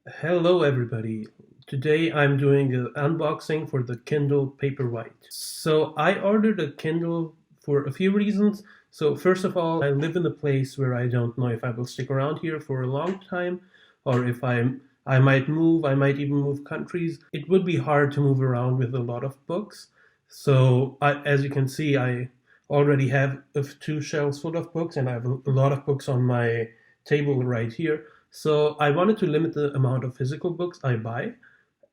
Hello everybody. Today I'm doing an unboxing for the Kindle Paperwhite. So I ordered a Kindle for a few reasons. So first of all, I live in a place where I don't know if I will stick around here for a long time or if I might move, I might even move countries. It would be hard to move around with a lot of books. As you can see, I already have two shelves full of books and I have a lot of books on my table right here. So I wanted to limit the amount of physical books I buy.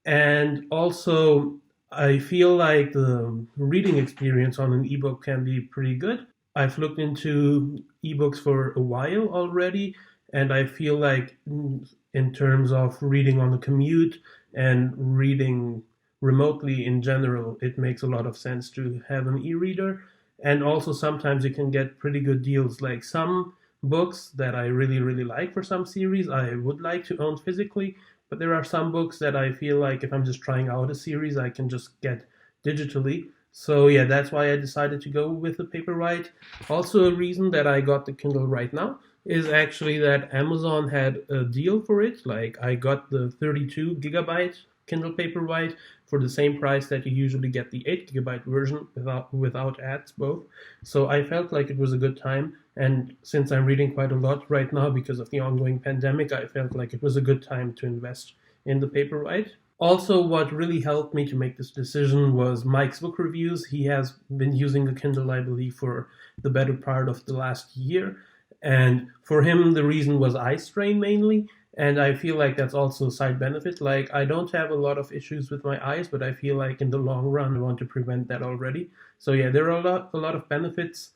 And also, I feel like the reading experience on an ebook can be pretty good. I've looked into ebooks for a while already, and I feel like, in terms of reading on the commute and reading remotely in general, it makes a lot of sense to have an e reader. And also, sometimes you can get pretty good deals. Like some books that I really, really like for some series, I would like to own physically, but there are some books that I feel like if I'm just trying out a series, I can just get digitally. So yeah, that's why I decided to go with the Paperwhite. Also, a reason that I got the Kindle right now is actually that Amazon had a deal for it. Like I got the 32 gigabyte Kindle Paperwhite for the same price that you usually get the 8 gigabyte version without ads both. So I felt like it was a good time, and since I'm reading quite a lot right now because of the ongoing pandemic, I felt like it was a good time to invest in the Paperwhite. Also, what really helped me to make this decision was Mike's book reviews. He has been using the Kindle, I believe, for the better part of the last year. And for him, the reason was eye strain mainly. And I feel like that's also a side benefit. Like, I don't have a lot of issues with my eyes, but I feel like in the long run, I want to prevent that already. So, yeah, there are a lot of benefits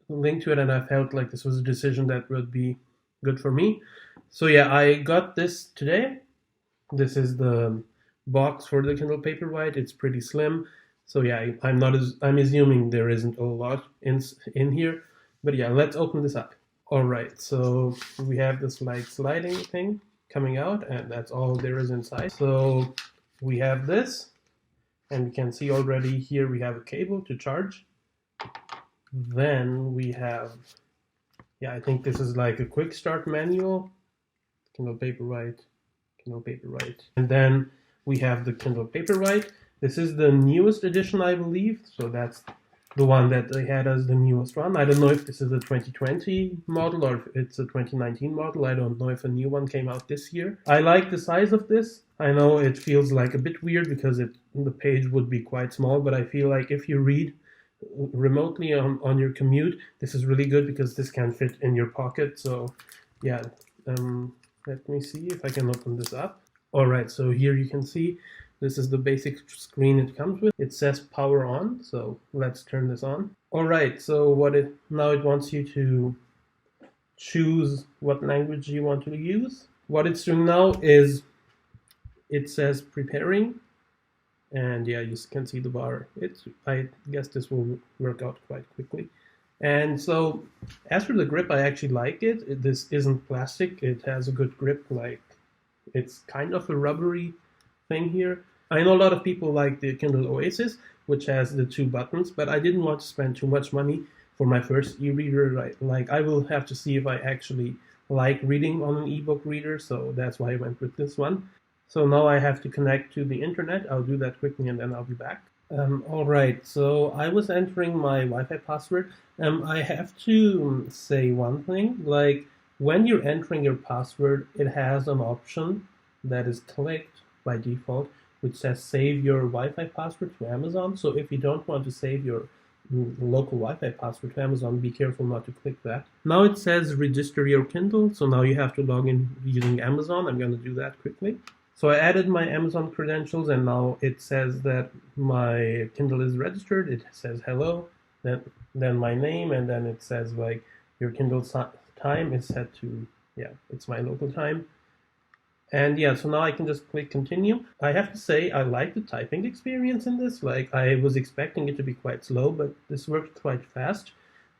linked to it, and I felt like this was a decision that would be good for me. So, yeah, I got this today. This is the box for the Kindle Paperwhite. It's pretty slim. So yeah, I'm assuming there isn't a lot in here, but yeah, let's open this up. All right, so we have this like sliding thing coming out, and that's all there is inside. So we have this, and we can see already here we have a cable to charge. Then we have, yeah, I think this is like a quick start manual. Kindle Paperwhite, Kindle Paperwhite. And then we have the Kindle Paperwhite. This is the newest edition, I believe. So that's the one that they had as the newest one. I don't know if this is a 2020 model or if it's a 2019 model. I don't know if a new one came out this year. I like the size of this. I know it feels like a bit weird because the page would be quite small, but I feel like if you read remotely on your commute, this is really good because this can fit in your pocket. So yeah, let me see if I can open this up. All right, so here you can see this is the basic screen it comes with. It says power on, so let's turn this on. All right, so now it wants you to choose what language you want to use. What it's doing now is it says preparing, and yeah, you can see the bar. I guess this will work out quite quickly. And so, as for the grip, I actually like it. This isn't plastic. It has a good grip. Like it's kind of a rubbery thing here. I know a lot of people like the Kindle Oasis, which has the two buttons, but I didn't want to spend too much money for my first e-reader. Like I will have to see if I actually like reading on an ebook reader, so that's why I went with this one. So now I have to connect to the internet. I'll do that quickly and then I'll be back. All right, so I was entering my Wi-Fi password. I have to say one thing, like when you're entering your password, it has an option that is clicked by default, which says save your Wi-Fi password to Amazon. So if you don't want to save your local Wi-Fi password to Amazon, be careful not to click that. Now it says register your Kindle, so now you have to log in using Amazon. I'm going to do that quickly. So I added my Amazon credentials, and now it says that my Kindle is registered. It says hello, then my name, and then it says like your Kindle time is set to, yeah, it's my local time. And yeah, so now I can just click continue. I have to say I like the typing experience in this. Like I was expecting it to be quite slow, but this worked quite fast.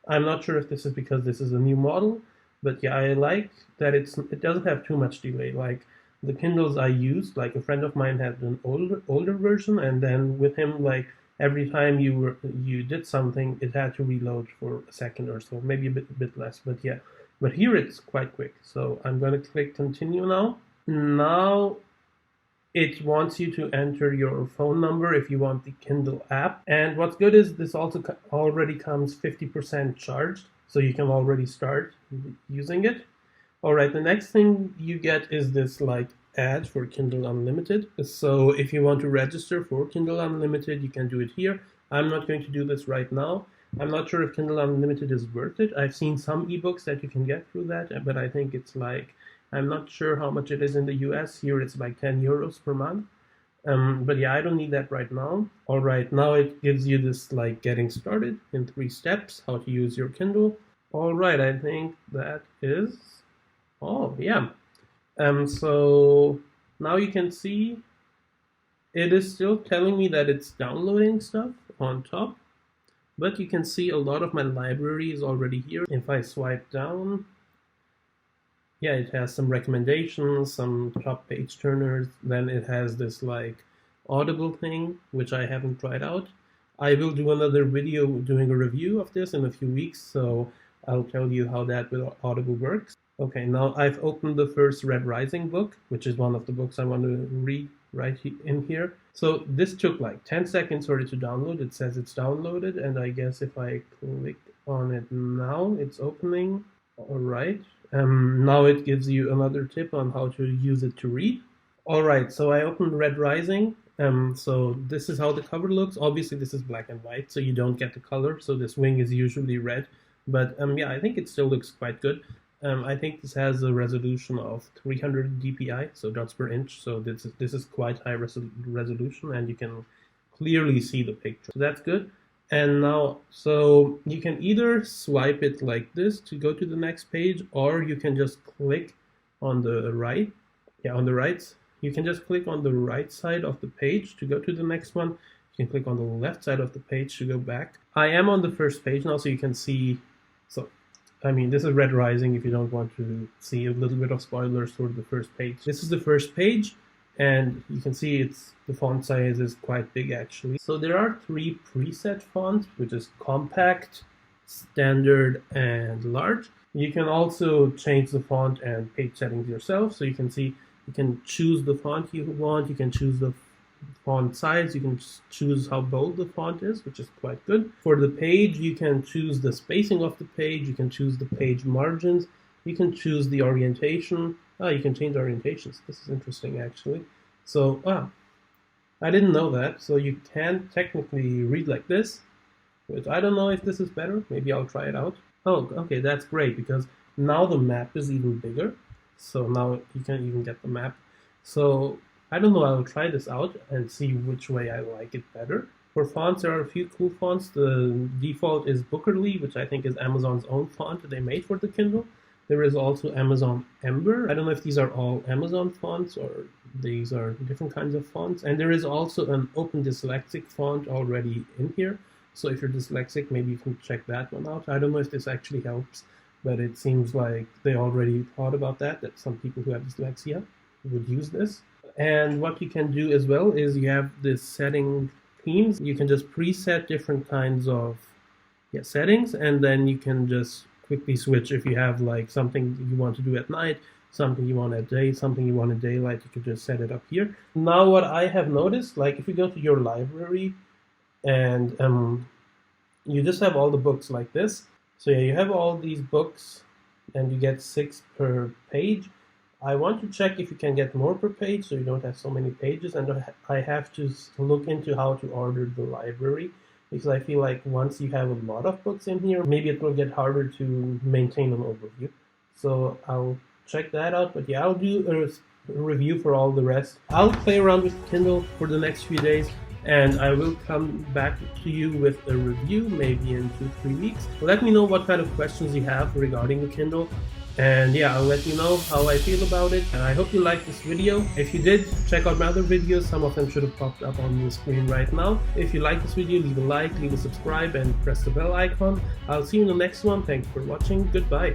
I'm not sure if this is because this is a new model, but yeah, I like that it doesn't have too much delay. Like the Kindles I used, like a friend of mine had an older version, and then with him, like every time you did something, it had to reload for a second or so, maybe a bit less, but yeah. But here it's quite quick. So I'm going to click continue now. Now it wants you to enter your phone number if you want the Kindle app. And what's good is this also already comes 50% charged, so you can already start using it. All right, the next thing you get is this like ad for Kindle Unlimited. So if you want to register for Kindle Unlimited, you can do it here. I'm not going to do this right now. I'm not sure if Kindle Unlimited is worth it. I've seen some ebooks that you can get through that, but I think it's like, I'm not sure how much it is in the US. Here it's like 10 euros per month. But yeah, I don't need that right now. All right, now it gives you this like getting started in 3 steps, how to use your Kindle. All right, I think that is all, yeah. So now you can see it is still telling me that it's downloading stuff on top, but you can see a lot of my library is already here. If I swipe down, yeah, it has some recommendations, some top page turners. Then it has this like Audible thing, which I haven't tried out. I will do another video doing a review of this in a few weeks, so I'll tell you how that with Audible works. Okay, now I've opened the first Red Rising book, which is one of the books I want to read right in here. So this took like 10 seconds for it to download. It says it's downloaded, and I guess if I click on it now, it's opening. All right. Now it gives you another tip on how to use it to read. All right, so I opened Red Rising. So this is how the cover looks. Obviously, this is black and white, so you don't get the color. So this wing is usually red, but yeah, I think it still looks quite good. I think this has a resolution of 300 dpi, so dots per inch. So this is quite high resolution, and you can clearly see the picture. So that's good. And now, so you can either swipe it like this to go to the next page, or you can just click on the right. Yeah, on the right. You can just click on the right side of the page to go to the next one. You can click on the left side of the page to go back. I am on the first page now, so you can see. So, I mean, this is Red Rising if you don't want to see a little bit of spoilers for the first page. This is the first page. And you can see the font size is quite big actually. So there are 3 preset fonts, which is compact, standard, and large. You can also change the font and page settings yourself. So you can see you can choose the font you want. You can choose the font size. You can choose how bold the font is, which is quite good. For the page, you can choose the spacing of the page. You can choose the page margins. You can choose the orientation. You can change orientations. This is interesting, actually. So, I didn't know that. So you can technically read like this, which I don't know if this is better. Maybe I'll try it out. Oh, okay, that's great, because now the map is even bigger. So now you can even get the map. So, I don't know, I'll try this out and see which way I like it better. For fonts, there are a few cool fonts. The default is Bookerly, which I think is Amazon's own font that they made for the Kindle. There is also Amazon Ember. I don't know if these are all Amazon fonts or these are different kinds of fonts. And there is also an Open Dyslexic font already in here. So if you're dyslexic, maybe you can check that one out. I don't know if this actually helps, but it seems like they already thought about that some people who have dyslexia would use this. And what you can do as well is you have this setting themes. You can just preset different kinds of settings, and then you can just quickly switch if you have like something you want to do at night, something you want at day, something you want in daylight. You can just set it up here. Now what I have noticed, like if you go to your library and you just have all the books like this. So yeah, you have all these books and you get 6 per page. I want to check if you can get more per page so you don't have so many pages, and I have to look into how to order the library. Because I feel like once you have a lot of books in here, maybe it will get harder to maintain an overview. So I'll check that out. But yeah, I'll do a review for all the rest. I'll play around with Kindle for the next few days, and I will come back to you with a review maybe in 2-3 weeks. Let me know what kind of questions you have regarding the Kindle. And yeah, I'll let you know how I feel about it. And I hope you liked this video. If you did, check out my other videos. Some of them should have popped up on the screen right now. If you like this video, leave a like, leave a subscribe, and press the bell icon. I'll see you in the next one. Thanks for watching. Goodbye.